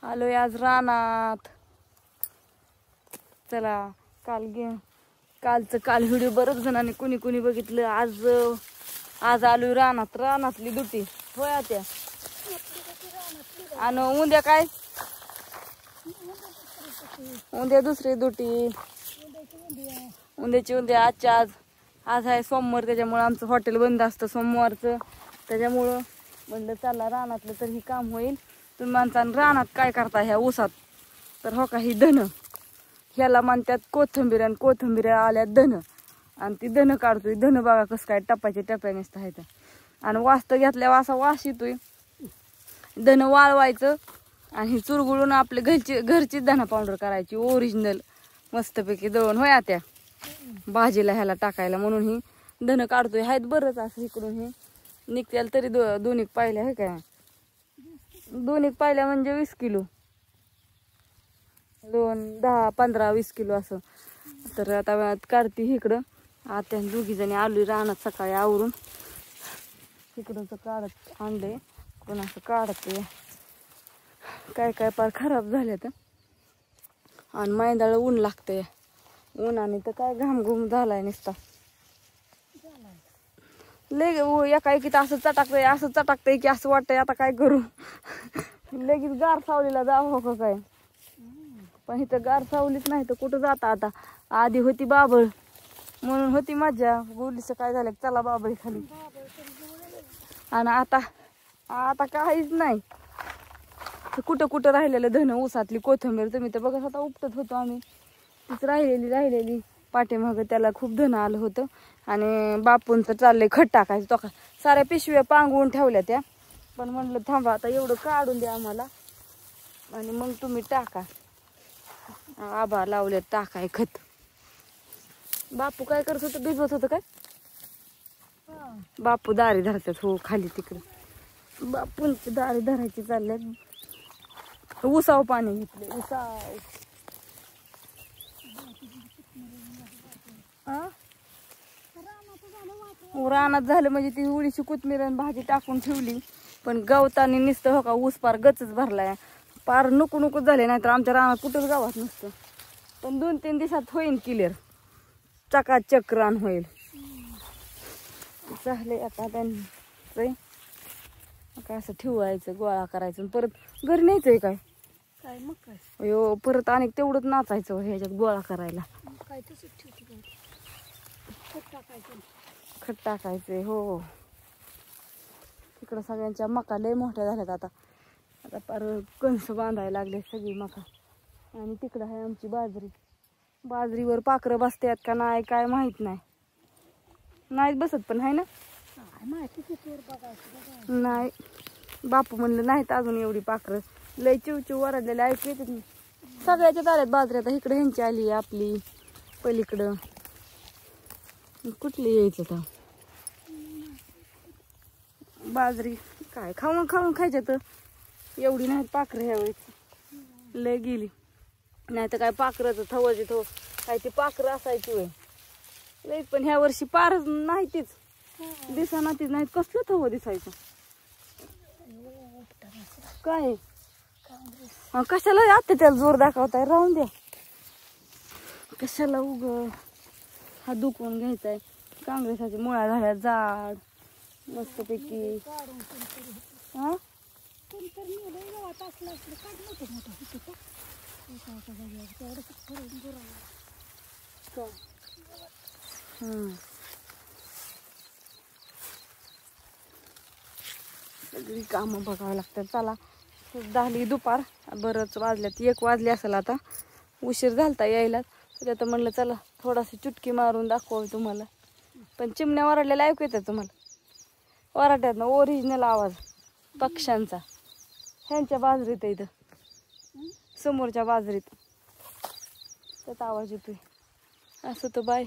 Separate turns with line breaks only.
आलोय आज रानात. चला काल व्हिडिओ बरच जणांनी कुणी बघितलं. आज आलोय रानातली दुटी होय आत्या. आणि उद्या काय, उद्या दुसरी दुटी, उद्या आज आहे सोमवार, त्याच्यामुळे आमचं हॉटेल बंद असतं सोमवारचं. त्याच्यामुळं म्हणलं चला रानातलं तर ही काम होईल. तुम्ही माणसानं रानात काय करता ह्या ऊसात, तर हो का ही धन, ह्याला म्हणतात कोथिंबीर, आणि कोथिंबीर आल्या धन, आणि ती धन काढतोय. धन बघा कसं काय टप्प्याचे टप्प्या नसतं आहे. आणि वास्त घेतल्यावर असा वास येतोय. धन वाळवायचं आणि ही चुरगुळून आपले घरची धना पावडर करायची ओरिजिनल मस्तपैकी दळून होय आत्या, भाजीला ह्याला टाकायला. म्हणून ही धन काढतोय. आहेत बरंच असं इकडून हे निघत्याला तरी दोन एक पाहिल्या आहे काय, 2 एक पाहिल्या म्हणजे 20 किलो, 2, 10, 15, 20 किलो असं. तर आता काढते इकडं. आत्या दोघी जणी आलोय रानात सकाळी आवरून. इकडंच काढत आणलंय, पण असं काढते. काय पार खराब झाले तर, आणि मैंदाळ ऊन लागतंय. उन्हाने तर काय घाम झालाय नुसता. लगे एका एकीत असं चटाकतंय की असं वाटतंय आता काय करू. लगेच गार सावलीला जावं का काय, पण इथं गार सावलीच नाही तर कुठं जाता. आता आधी होती बाबळ म्हणून होती मज्जा. बोलीचं काय झालं चला बाबळी खाली, आणि आता काहीच नाही. कुठं राहिलेलं धन ऊसातली कोथिंबीर तुम्ही तर बघा आता उपटत होतो आम्ही. तीच राहिलेली पाठीमागं त्याला खूप धन आलं होतं. आणि बापून तर चाललंय खत टाकायचं. तो साऱ्या पिशव्या पांगवून ठेवल्या त्या, पण म्हणलं थांबा आता एवढं काढून द्या आम्हाला आणि मग तुम्ही टाका. आबा लावले टाकाय खत. बापू काय करत होतं, भिजवत होतं काय. बापू दारी धरतात हो खाली तिकडे. बापूंची दारी धरायची चालल्यात. उसाव पाणी घेतले उसाव. रानात झालं म्हणजे ती उडीची कोथमीर आणि भाजी टाकून ठेवली, पण गवताने नुसतं हो का ऊस पार गचच भरलाय. पार नको झाले. नाही तर आमच्या रानात कुठंच गावात नसतं. पण 2-3 दिवसात होईल क्लिअर, चकाचक रान होईल. चालले आता त्यांचं काय असं ठेवायचं, गोळा करायचं, परत घरी न्यायचंय काय मग काय अयो परत आणि तेवढंच नाचायचं ह्याच्यात गोळा करायला. काय खत टाकायचंय हो. तिकडं सगळ्यांच्या मका लय मोठ्या झाल्यात. आता पार कणस बांधायला लागले सगळी मका. आणि तिकडं आहे आमची बाजरीवर पाखरं बसतात का नाही काय माहित नाही बसत, पण आहे ना नाही. बापू म्हणलं नाहीत अजून एवढी पाखरं. लय चिवचिव वरडलेले ऐकू येतात. सगळ्याच्याच आल्यात बाजरी. आता इकडं ह्यांची आली, आपली पलीकडं कुठली यायचं तर बाजरी काय खाऊन खायच्या तर एवढी नाहीत पाखरं ह्यावेळेस. लय गेली. नाही तर काय पाखरं थवाची काय ती पाखरं असायची होय लय. पण ह्या वर्षी पारच नाही तीच दिसाना तीच नाहीत. कसलं थव दिसायचं काय. कशाला आता त्याला जोर दाखवताय, राहून द्या. कशाला हा दुखवून घ्यायचाय. काँग्रेसाची मुळा झाल्या जाड मस्तपैकी. हा सगळी कामं बघावं लागतात. चला झाली दुपार, बरंच वाजल्यात, 1 वाजले असेल आता. उशीर झालता यायला. तर म्हणलं चला थोडासा चुटकी मारून दाखवावं तुम्हाला. पण चिमण्या वरडलेल्या ऐकू येतात तुम्हाला. वराट्यात ना ओरिजिनल आवाज पक्ष्यांचा. ह्यांच्या बाजरीत इथं समोरच्या बाजरीत त्याचा आवाज येतोय. असं तर बाय.